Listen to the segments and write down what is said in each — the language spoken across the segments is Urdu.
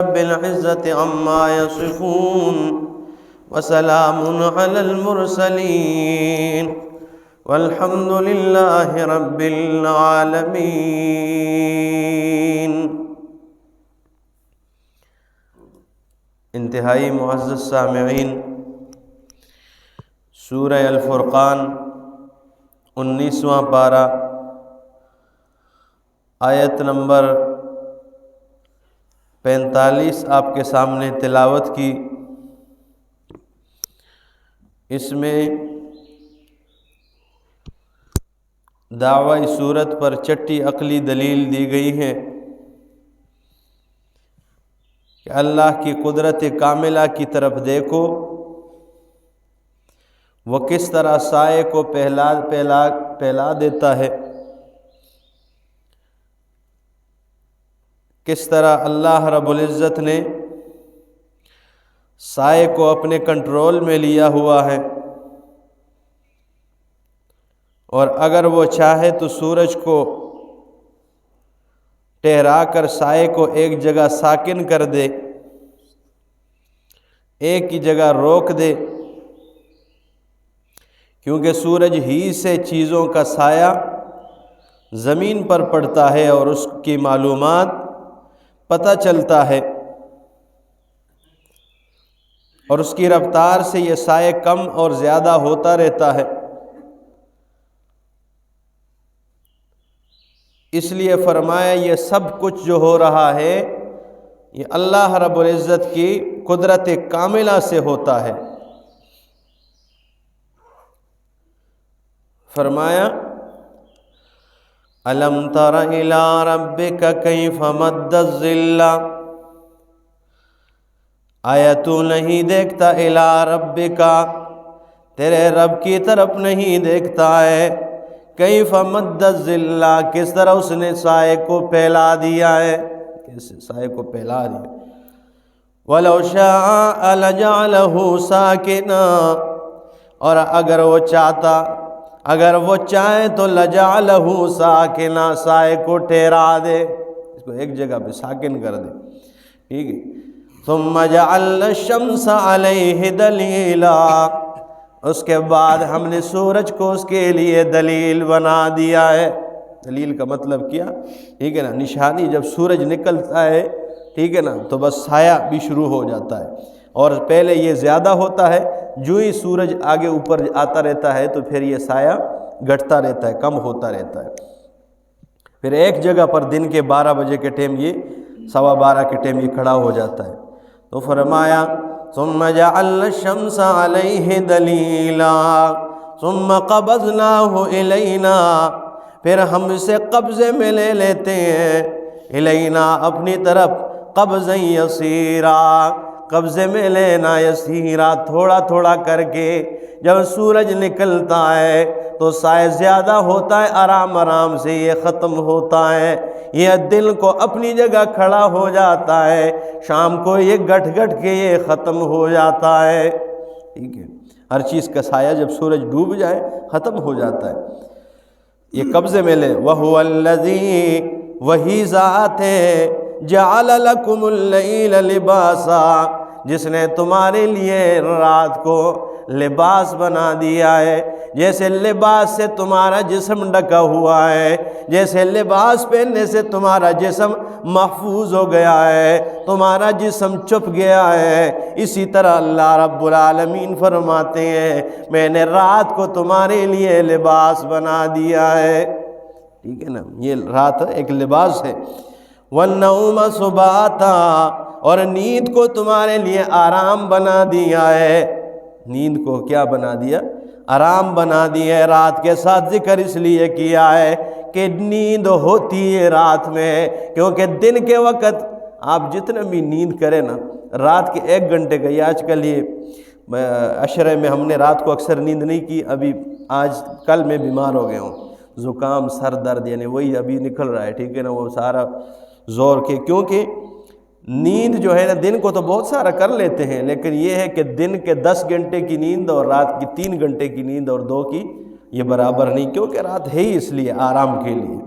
رب العزة عما يصفون وسلام على المرسلين والحمد لله رب العالمين۔ انتہائی معزز سامعین، سورہ الفرقان 19واں پارہ آیت نمبر 45 آپ کے سامنے تلاوت کی۔ اس میں دعوی صورت پر چھٹی عقلی دلیل دی گئی ہے کہ اللہ کی قدرت کاملہ کی طرف دیکھو، وہ کس طرح سائے کو پھیلا دیتا ہے، کس طرح اللہ رب العزت نے سائے کو اپنے کنٹرول میں لیا ہوا ہے، اور اگر وہ چاہے تو سورج کو ٹھہرا کر سائے کو ایک جگہ ساکن کر دے، ایک ہی جگہ روک دے، کیونکہ سورج ہی سے چیزوں کا سایہ زمین پر پڑتا ہے اور اس کی معلومات پتہ چلتا ہے، اور اس کی رفتار سے یہ سایہ کم اور زیادہ ہوتا رہتا ہے۔ اس لیے فرمایا یہ سب کچھ جو ہو رہا ہے یہ اللہ رب العزت کی قدرت کاملہ سے ہوتا ہے۔ فرمایا الم تر الی ربک کیف مد الظل، آیا تو نہیں دیکھتا الی ربک، تیرے رب کی طرف نہیں دیکھتا ہے، کیف مد الظل، کس طرح اس نے سائے کو پھیلا دیا ہے، سائے کو پھیلا دیا۔ وَلَوْ شَاءَ لَجَعَلَهُ سَاكِنًا، اور اگر وہ چاہے تو لَجَعَلَهُ سَاكِنًا، سائے کو ٹھہرا دے، اس کو ایک جگہ پہ ساکن کر دے، ٹھیک ہے۔ ثُمَّ جَعَلْنَا الشَّمْسَ عَلَيْهِ دَلِيلًا، اس کے بعد ہم نے سورج کو اس کے لیے دلیل بنا دیا ہے۔ دلیل کا مطلب کیا، ٹھیک ہے نا، نشانی۔ جب سورج نکلتا ہے، ٹھیک ہے نا، تو بس سایہ بھی شروع ہو جاتا ہے، اور پہلے یہ زیادہ ہوتا ہے، جو ہی سورج آگے اوپر آتا رہتا ہے تو پھر یہ سایہ گھٹتا رہتا ہے، کم ہوتا رہتا ہے۔ پھر ایک جگہ پر دن کے 12 بجے کے ٹائم یہ 12:15 کے ٹائم یہ کھڑا ہو جاتا ہے۔ تو فرمایا ثم جعلنا الشمس علیہ دلیلا ثم قبضناہ الینا، پھر ہم اسے قبضے میں لے لیتے ہیں، الینا اپنی طرف، قبضا یسیرا، قبضے میں لینا، یسیرا تھوڑا تھوڑا کر کے۔ جب سورج نکلتا ہے تو سایہ زیادہ ہوتا ہے، آرام آرام سے یہ ختم ہوتا ہے، یہ دل کو اپنی جگہ کھڑا ہو جاتا ہے، شام کو یہ گھٹ گھٹ کے یہ ختم ہو جاتا ہے، ٹھیک ہے۔ ہر چیز کا سایہ جب سورج ڈوب جائے ختم ہو جاتا ہے، یہ قبضے میں لے۔ وَهُوَ الَّذِي، وہی ذات ہے، جَعَلَ لَكُمُ اللَّيْلَ لِبَاسًا، جس نے تمہارے لیے رات کو لباس بنا دیا ہے۔ جیسے لباس سے تمہارا جسم ڈھکا ہوا ہے، جیسے لباس پہننے سے تمہارا جسم محفوظ ہو گیا ہے، تمہارا جسم چھپ گیا ہے، اسی طرح اللہ رب العالمین فرماتے ہیں میں نے رات کو تمہارے لیے لباس بنا دیا ہے، ٹھیک ہے نا، یہ رات ایک لباس ہے۔ وَالنَّوْمَ سُبَاتًا، اور نیند کو تمہارے لیے آرام بنا دیا ہے۔ نیند کو کیا بنا دیا؟ آرام بنا دیا ہے۔ رات کے ساتھ ذکر اس لیے کیا ہے کہ نیند ہوتی ہے رات میں، کیونکہ دن کے وقت آپ جتنا بھی نیند کریں نا، رات کے 1 گھنٹے کا، یہ آج کل یہ عشرے میں ہم نے رات کو اکثر نیند نہیں کی، ابھی آج کل میں بیمار ہو گیا ہوں، زکام، سر درد، یعنی وہی ابھی نکل رہا ہے، ٹھیک ہے نا، وہ سارا زور کے، کیونکہ نیند جو ہے نا دن کو تو بہت سارا کر لیتے ہیں، لیکن یہ ہے کہ دن کے 10 گھنٹے کی نیند اور رات کی 3 گھنٹے کی نیند اور 2 کی یہ برابر نہیں، کیونکہ رات ہے ہی اس لیے آرام کے لیے۔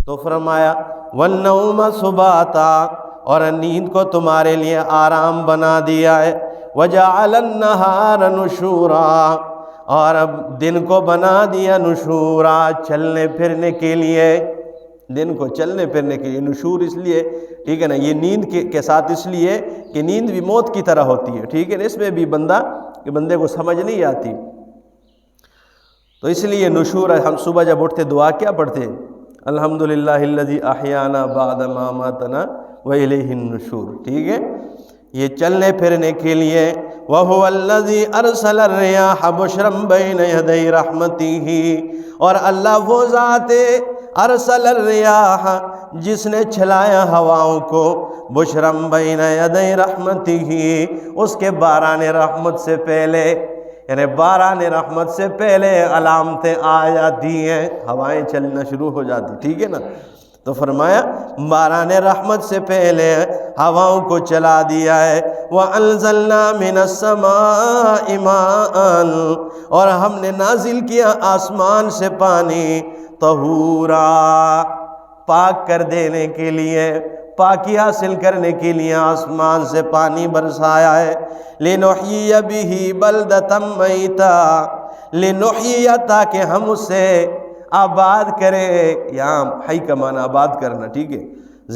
تو فرمایا وَالنَّوْمَ سُبَاتًا، اور نیند کو تمہارے لیے آرام بنا دیا ہے، وجعل النہار نشورا، اور اب دن کو بنا دیا نشورا، چلنے پھرنے کے لیے، دن کو چلنے پھرنے کے لیے۔ نشور اس لیے، ٹھیک ہے نا، یہ نیند کے ساتھ اس لیے کہ نیند بھی موت کی طرح ہوتی ہے، ٹھیک ہے نا، اس میں بھی بندے کو سمجھ نہیں آتی، تو اس لیے نشور ہے۔ ہم صبح جب اٹھتے دعا کیا پڑھتے ہیں؟ الحمدللہ الذی احیانا بعد ما اماتنا والیہ النشور، ٹھیک ہے، یہ چلنے پھرنے کے لیے۔ وَهُوَ الَّذِي أَرْسَلَ الرِّيَاحَ بُشْرًا بَيْنَ يَدَيْ رَحْمَتِهِ، اور اللہ وہ ذات ارسل الریاح، جس نے چلایا ہواؤں کو، بشرم بین یدی رحمتہ، اس کے باران رحمت سے پہلے، یعنی باران رحمت سے پہلے علامتیں آ جاتی ہیں، ہوائیں چلنا شروع ہو جاتی، ٹھیک ہے نا، تو فرمایا باران رحمت سے پہلے ہواؤں کو چلا دیا ہے۔ وَأَنزَلْنَا مِنَ السَّمَاءِ مَاءً، اور ہم نے نازل کیا آسمان سے پانی، طہورا، پاک کر دینے کے لیے، پاکی حاصل کرنے کے لیے آسمان سے پانی برسایا ہے۔ لِنُحْيِيَ بِهِ بَلْدَةً مَيْتًا، لِنُحْيِيَ، تاکہ ہم اسے آباد کرے، یہاں حی کا معنی آباد کرنا، ٹھیک ہے،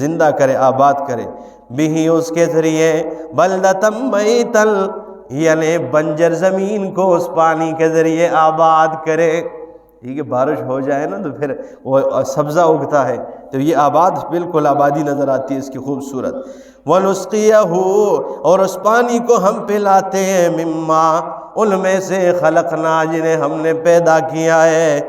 زندہ کرے، آباد کرے، بھی اس کے ذریعے، بلدۃ میتا، یعنی بنجر زمین کو اس پانی کے ذریعے آباد کرے، ٹھیک ہے، بارش ہو جائے نا تو پھر وہ سبزہ اگتا ہے، تو یہ آباد، بالکل آبادی نظر آتی ہے اس کی خوبصورت۔ وَنُسْقِيَهُ، اور اس پانی کو ہم پلاتے ہیں، مما، ان میں سے، خلقنا، جنہیں ہم نے پیدا کیا ہے،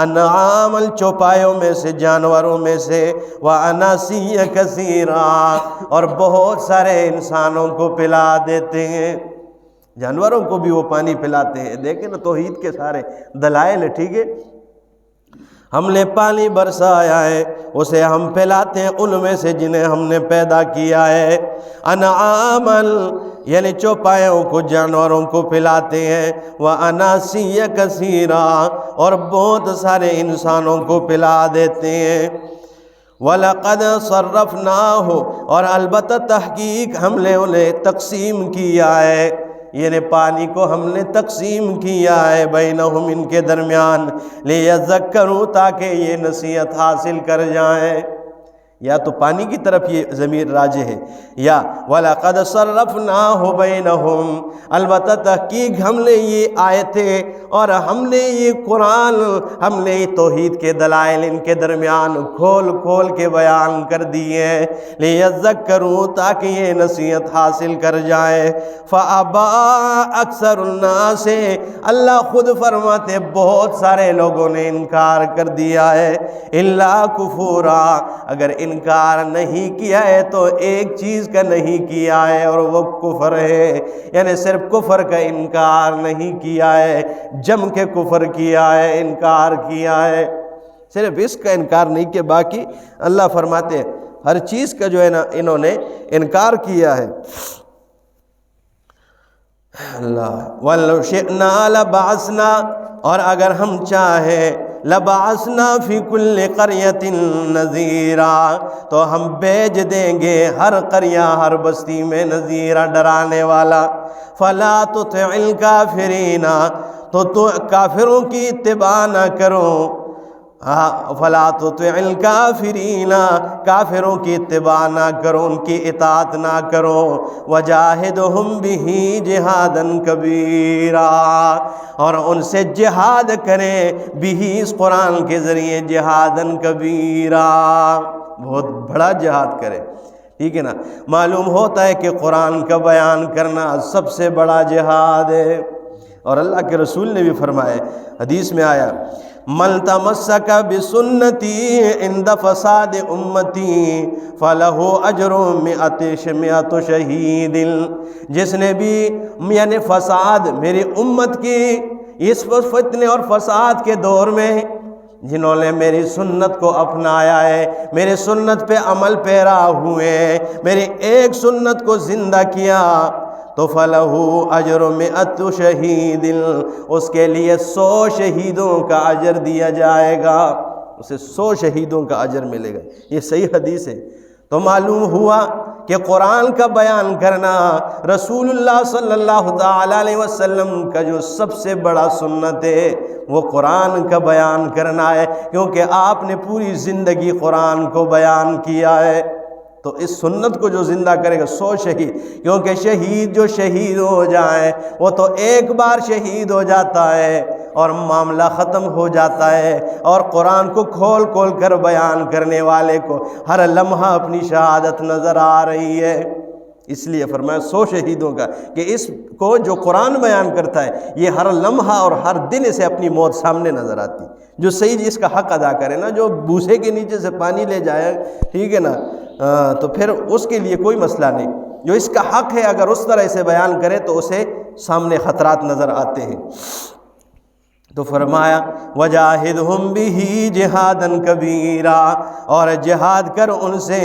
انعام، چوپایوں میں سے، جانوروں میں سے، وَأَنَاسِيَّ كَثِيرًا، اور بہت سارے انسانوں کو پلا دیتے ہیں، جانوروں کو بھی وہ پانی پلاتے ہیں۔ دیکھیں نا توحید کے سارے دلائل ہے، ٹھیک ہے، ہم نے پانی برسایا ہے، اسے ہم پلاتے ہیں ان میں سے جنہیں ہم نے پیدا کیا ہے، انعامًا، یعنی چوپایوں کو، جانوروں کو پلاتے ہیں، وَأَنَاسِيَّ كَثِيرًا، اور بہت سارے انسانوں کو پلا دیتے ہیں۔ وَلَقَدْ صَرَّفْنَاهُ، اور البتہ تحقیق ہم نے انہیں تقسیم کیا ہے، یعنی پانی کو ہم نے تقسیم کیا ہے، بینہم، ان کے درمیان، لیذکروا، تاکہ یہ نصیحت حاصل کر جائیں، یا تو پانی کی طرف یہ ضمیر راجع ہے، یا وَلَقَدْ صَرَّفْنَاهُ بَيْنَهُمْ، البتہ تحقیق ہم نے یہ آیتیں اور ہم نے یہ قرآن، ہم نے توحید کے دلائل ان کے درمیان کھول کھول کے بیان کر دیے، لیذکروا، تاکہ یہ نصیحت حاصل کر جائیں۔ فَأَبَىٰ أَكْثَرُ النَّاسِ، اللہ خود فرماتے بہت سارے لوگوں نے انکار کر دیا ہے، إِلَّا كُفُورًا، اگر انکار نہیں کیا ہے تو ایک چیز کا نہیں کیا ہے، اور وہ کفر ہے، یعنی صرف کفر کا انکار نہیں کیا ہے، جم کے کفر کیا ہے، انکار کیا ہے، صرف اس کا انکار نہیں کیا، باقی اللہ فرماتے ہیں ہر چیز کا جو ہے نا انہوں نے انکار کیا ہے۔ اللہ، وَلَوْ شِئْنَا لَبَعَثْنَا، اور اگر ہم چاہیں، لَبَعَثْنَا فِي كُلِّ قَرْيَةٍ نَذِيرًا، تو ہم بھیج دیں گے ہر قریہ، ہر بستی میں، نذیرا، ڈرانے والا۔ فَلَا تُطِعِ الْكَافِرِينَ، تو کافروں کی اتباع نہ کرو، فَلَا تُطِعِ الْكَافِرِينَ، کافروں کی اتباع نہ کرو، ان کی اطاعت نہ کرو، وَجَاهِدْهُمْ بِهِ جِهَادًا كَبِيرًا، اور ان سے جہاد کریں، بھی اس قرآن کے ذریعے، جہادًا كبيرا، بہت بڑا جہاد کریں، ٹھیک ہے نا، معلوم ہوتا ہے کہ قرآن کا بیان کرنا سب سے بڑا جہاد ہے، اور اللہ کے رسول نے بھی فرمایا، حدیث میں آیا، مَن تَمَسَّكَ بِسُنَّتِي عِنْدَ فَسَادِ أُمَّتِي فَلَهُ أَجْرٌ مِئَةُ شَهِيدٍ، جس نے بھی، یعنی فساد میری امت کی، اس فتنے اور فساد کے دور میں جنہوں نے میری سنت کو اپنایا ہے، میرے سنت پہ عمل پیرا ہوئے، میری ایک سنت کو زندہ کیا، تو فَلَهُ أَجْرٌ مِئَةُ شَهِيدٍ، اس کے لیے 100 شہیدوں کا اجر دیا جائے گا، اسے 100 شہیدوں کا اجر ملے گا، یہ صحیح حدیث ہے۔ تو معلوم ہوا کہ قرآن کا بیان کرنا رسول اللہ صلی اللہ تعالیٰ علیہ وسلم کا جو سب سے بڑا سنت ہے وہ قرآن کا بیان کرنا ہے، کیونکہ آپ نے پوری زندگی قرآن کو بیان کیا ہے۔ تو اس سنت کو جو زندہ کرے گا 100 شہید، کیونکہ شہید جو شہید ہو جائیں وہ تو ایک بار شہید ہو جاتا ہے اور معاملہ ختم ہو جاتا ہے، اور قرآن کو کھول کھول کر بیان کرنے والے کو ہر لمحہ اپنی شہادت نظر آ رہی ہے۔ اس لیے فرمایا 100 شہیدوں کا، کہ اس کو جو قرآن بیان کرتا ہے یہ ہر لمحہ اور ہر دن اسے اپنی موت سامنے نظر آتی۔ جو صحیح اس کا حق ادا کرے نا، جو بوسے کے نیچے سے پانی لے جائے، ٹھیک ہے نا، تو پھر اس کے لیے کوئی مسئلہ نہیں۔ جو اس کا حق ہے اگر اس طرح سے بیان کرے تو اسے سامنے خطرات نظر آتے ہیں۔ تو فرمایا وَجَاهِدْهُمْ بِهِ جِهَادًا كَبِيرًا، اور جہاد کر ان سے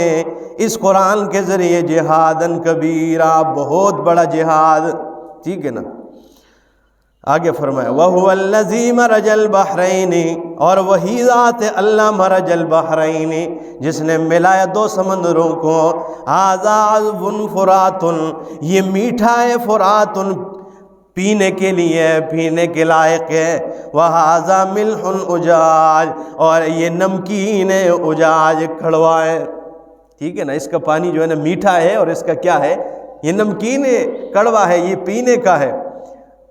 اس قرآن کے ذریعے جہادًا كَبِيرًا، بہت بڑا جہاد، ٹھیک ہے نا۔ آگے فرمایا وَهُوَ الَّذِي مَرَجَ الْبَحْرَيْنِ، اور وہی ذات اللہ مرج البحرین، جس نے ملایا دو سمندروں کو، هَذَا عَذْبٌ فُرَاتٌ، یہ میٹھا ہے، فرات پینے کے لیے، پینے کے لائق ہے، وَهَذَا مِلْحٌ أُجَاجٌ، اور یہ نمکین ہے، اجاج کھڑوا ہے، ٹھیک ہے نا۔ اس کا پانی جو ہے نا میٹھا ہے، اور اس کا کیا ہے، یہ نمکین ہے، کڑوا ہے، یہ پینے کا ہے۔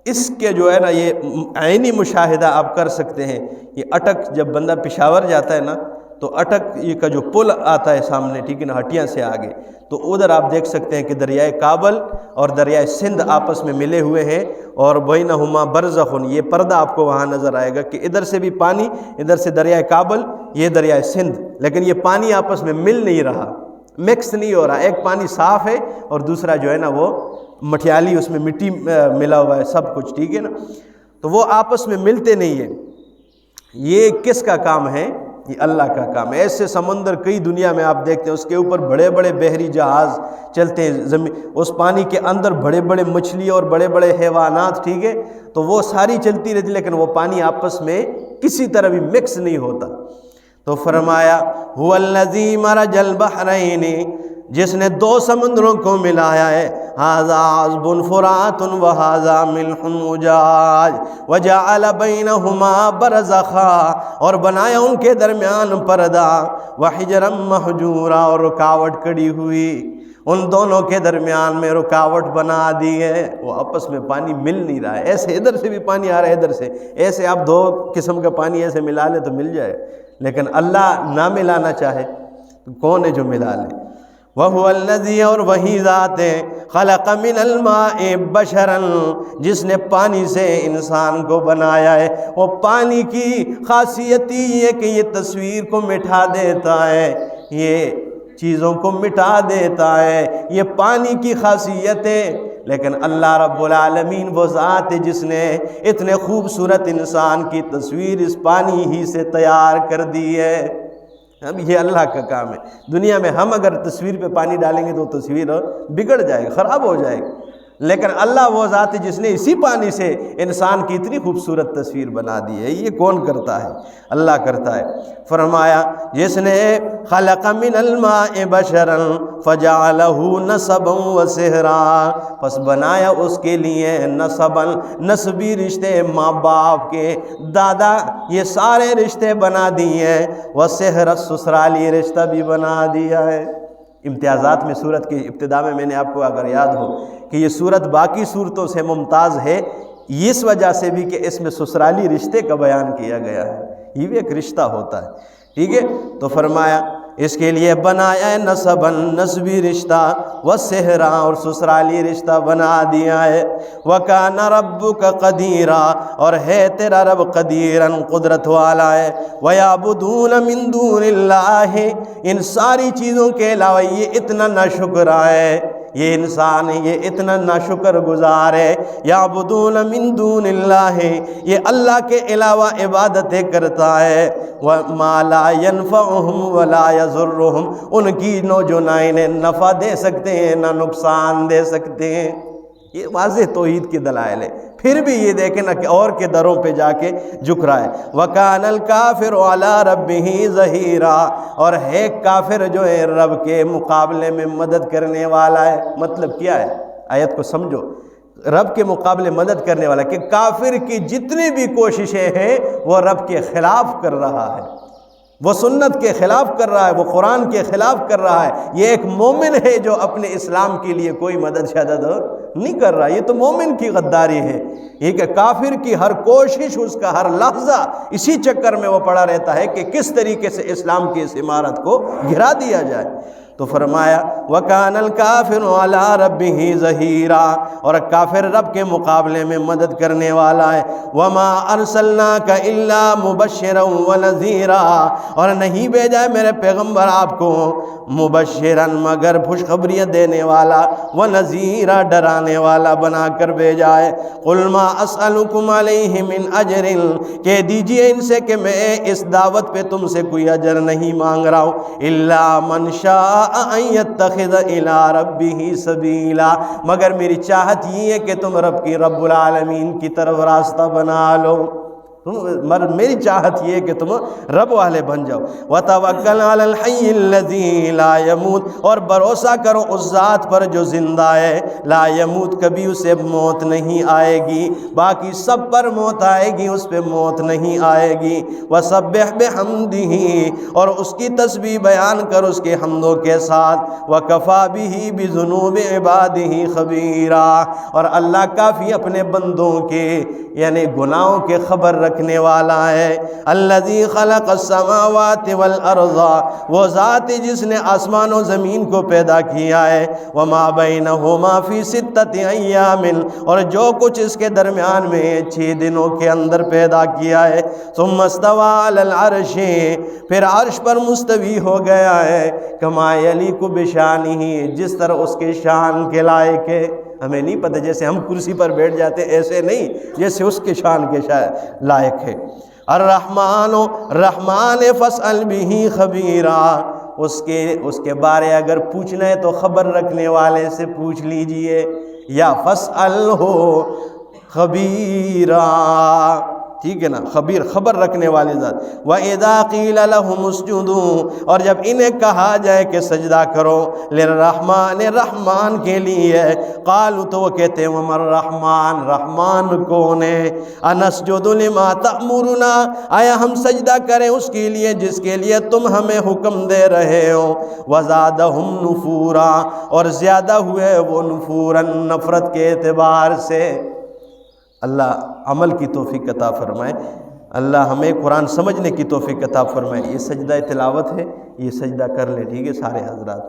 اس کے جو ہے نا یہ عینی مشاہدہ آپ کر سکتے ہیں۔ یہ اٹک جب بندہ پشاور جاتا ہے نا تو اٹک یہ کا جو پل آتا ہے سامنے، ٹھیک ہے نا، ہٹیاں سے آگے، تو ادھر آپ دیکھ سکتے ہیں کہ دریائے کابل اور دریائے سندھ آپس میں ملے ہوئے ہیں، اور بینہما برزخ، یہ پردہ آپ کو وہاں نظر آئے گا کہ ادھر سے بھی پانی، ادھر سے دریائے کابل، یہ دریائے سندھ، لیکن یہ پانی آپس میں مل نہیں رہا، مکس نہیں ہو رہا، ایک پانی صاف ہے اور دوسرا جو ہے نا وہ مٹھیالی، اس میں مٹی ملا ہوا ہے، سب کچھ، ٹھیک ہے نا، تو وہ آپس میں ملتے نہیں ہیں۔ یہ کس کا کام ہے؟ یہ اللہ کا کام ہے۔ ایسے سمندر کئی دنیا میں آپ دیکھتے ہیں، اس کے اوپر بڑے بڑے بحری جہاز چلتے ہیں، زمین اس پانی کے اندر بڑے بڑے مچھلی اور بڑے بڑے حیوانات، ٹھیک ہے، تو وہ ساری چلتی رہتی، لیکن وہ پانی آپس میں کسی طرح بھی مکس نہیں ہوتا۔ تو فرمایا هو الذی مرج البحرین، جس نے دو سمندروں کو ملایا ہے، هذا عذب فرات وهذا ملح أجاج وجعل بینہما برزخا، اور بنایا ان کے درمیان پردہ، وحجرا محجورا، اور رکاوٹ کڑی ہوئی، ان دونوں کے درمیان میں رکاوٹ بنا دی ہے، وہ آپس میں پانی مل نہیں رہا ہے۔ ایسے ادھر سے بھی پانی آ رہا ہے، ادھر سے، ایسے آپ دو قسم کا پانی ایسے ملا لیں تو مل جائے، لیکن اللہ نہ ملانا چاہے تو کون ہے جو ملا لے؟ وَهُوَ الَّذِي، اور وہی ذات ہے، خَلَقَ مِنَ الْمَاءِ بَشَرًا، جس نے پانی سے انسان کو بنایا ہے۔ وہ پانی کی خاصیت یہ ہے کہ یہ تصویر کو مٹھا دیتا ہے، یہ چیزوں کو مٹا دیتا ہے، یہ پانی کی خاصیت ہے۔ لیکن اللہ رب العالمین وہ ذات ہے جس نے اتنے خوبصورت انسان کی تصویر اس پانی ہی سے تیار کر دی ہے۔ اب یہ اللہ کا کام ہے۔ دنیا میں ہم اگر تصویر پہ پانی ڈالیں گے تو تصویر بگڑ جائے گی، خراب ہو جائے گی، لیکن اللہ وہ ذات ہے جس نے اسی پانی سے انسان کی اتنی خوبصورت تصویر بنا دی ہے۔ یہ کون کرتا ہے؟ اللہ کرتا ہے۔ فرمایا جس نے خلق من الماء بشرا فجعلہ نسبا وسحرا، پس بنایا اس کے لیے نسبا، نسبی رشتے، ماں باپ کے، دادا، یہ سارے رشتے بنا دیے، وسحرا، سسرالی رشتہ بھی بنا دیا ہے۔ امتیازات میں سورت کی ابتدا میں نے آپ کو اگر یاد ہو کہ یہ سورت باقی سورتوں سے ممتاز ہے اس وجہ سے بھی کہ اس میں سسرالی رشتے کا بیان کیا گیا ہے، یہ بھی ایک رشتہ ہوتا ہے، ٹھیک ہے۔ تو فرمایا اس کے لیے بنایا ہے نسباً، نسبی رشتہ، وسحرا، اور سسرالی رشتہ بنا دیا ہے۔ وَكَانَ رَبُّكَ قَدِيرًا، اور ہے تیرا رب قدیراً، قدرت والا ہے۔ وَيَعْبُدُونَ مِن دُونِ اللَّهِ، ان ساری چیزوں کے علاوہ یہ اتنا ناشکرا ہے، یہ انسان یہ اتنا ناشکر گزار ہے۔ یعبدون من دون اللہ، یہ اللہ کے علاوہ عبادتیں کرتا ہے۔ وما لا ينفعهم ولا يضرهم، ان کی جو نہ انہیں نفع دے سکتے ہیں نہ نقصان دے سکتے ہیں۔ یہ واضح توحید کی دلائل ہے، پھر بھی یہ دیکھیں نا کہ اور کے دروں پہ جا کے جھک رہا ہے۔ وَكَانَ الْكَافِرُ عَلَىٰ رَبِّهِ ظَهِيرًا، اور ہے کافر جو ہے رب کے مقابلے میں مدد کرنے والا ہے۔ مطلب کیا ہے؟ آیت کو سمجھو، رب کے مقابلے مدد کرنے والا کہ کافر کی جتنی بھی کوششیں ہیں وہ رب کے خلاف کر رہا ہے، وہ سنت کے خلاف کر رہا ہے، وہ قرآن کے خلاف کر رہا ہے۔ یہ ایک مومن ہے جو اپنے اسلام کے لیے کوئی مدد شدد نہیں کر رہا، یہ تو مومن کی غداری ہے۔ یہ کہ کافر کی ہر کوشش، اس کا ہر لحظہ اسی چکر میں وہ پڑا رہتا ہے کہ کس طریقے سے اسلام کی اس عمارت کو گرا دیا جائے۔ تو فرمایا وَكَانَ الْكَافِرُ عَلَىٰ رَبِّهِ ظَهِيرًا، اور کافر رب کے مقابلے میں مدد کرنے والا ہے۔ وَمَا أَرْسَلْنَاكَ إِلَّا مُبَشِّرًا وَنَذِيرًا، اور نہیں بھیجا ہے میرے پیغمبر آپ کو مبشرن مگر خوشخبریاں دینے والا، ونذیرا ڈرانے والا بنا کر بھیجا ہے۔ قُلْ مَا أَسْأَلُكُمْ عَلَيْهِ مِنْ أَجْرٍ، کہہ دیجئے ان سے کہ میں اس دعوت پہ تم سے کوئی اجر نہیں مانگ رہا ہوں، إِلَّا مَنْ شَاءَ أَن يَتَّخِذَ إِلَىٰ رَبِّهِ سَبِيلًا، مگر میری چاہت یہ ہے کہ تم رب العالمین کی طرف راستہ بنا لو، میری چاہت یہ ہے کہ تم رب والے بن جاؤ۔ وَتَوَكَّلْ عَلَى الْحَيِّ الَّذِي لَا يَمُوتُ، اور بھروسہ کرو اس ذات پر جو زندہ ہے، لا يموت، کبھی اسے موت نہیں آئے گی، باقی سب پر موت آئے گی، اس پہ موت نہیں آئے گی۔ وَسَبِّحْ بِحَمْدِهِ، اور اس کی تسبیح بیان کر اس کے حمدوں کے ساتھ۔ وَكَفَىٰ بِهِ بِذُنُوبِ عِبَادِهِ خَبِيرًا، اور اللہ کافی اپنے بندوں کے یعنی گناہوں کے خبر رکھنے والا ہے۔ الذی خلق السماوات والارض، وہ ذات جس نے آسمان و زمین کو پیدا کیا ہے، وما بینہما فی ستۃ ایام، اور جو کچھ اس کے درمیان میں 6 دنوں کے اندر پیدا کیا ہے۔ ثم استوى علی العرش، پھر عرش پر مستوی ہو گیا ہے، کما یلیق بشانہ، جس طرح اس کے شان کے لائق ہے۔ ہمیں نہیں پتہ جیسے ہم کرسی پر بیٹھ جاتے ایسے نہیں، جیسے اس کے شان کے لائق ہے۔ الرحمن، رحمان فاسأل بہ خبیرا، اس کے بارے اگر پوچھنا ہے تو خبر رکھنے والے سے پوچھ لیجئے، یا فاسألہ خبیرا، ٹھیک ہے نا، خبیر خبر رکھنے والی ذات۔ وَإِذَا قِيلَ لَهُمُ اسْجُدُوا، اور جب انہیں کہا جائے کہ سجدہ کرو، لِلرحمن، رحمان کے لیے، قالوا، تو وہ کہتے ہیں وَمَا الرحمن، رحمان کون ہے؟ أَنَسْجُدُ لِمَا تَأْمُرُنَا، آیا ہم سجدہ کریں اس کے لیے جس کے لیے تم ہمیں حکم دے رہے ہو؟ وَزَادَهُمْ نُفُورًا، اور زیادہ ہوئے وہ نفوراً، نفرت کے اعتبار سے۔ اللہ عمل کی توفیق عطا فرمائے، اللہ ہمیں قرآن سمجھنے کی توفیق عطا فرمائے۔ یہ سجدہ تلاوت ہے، یہ سجدہ کر لیں، ٹھیک ہے سارے حضرات۔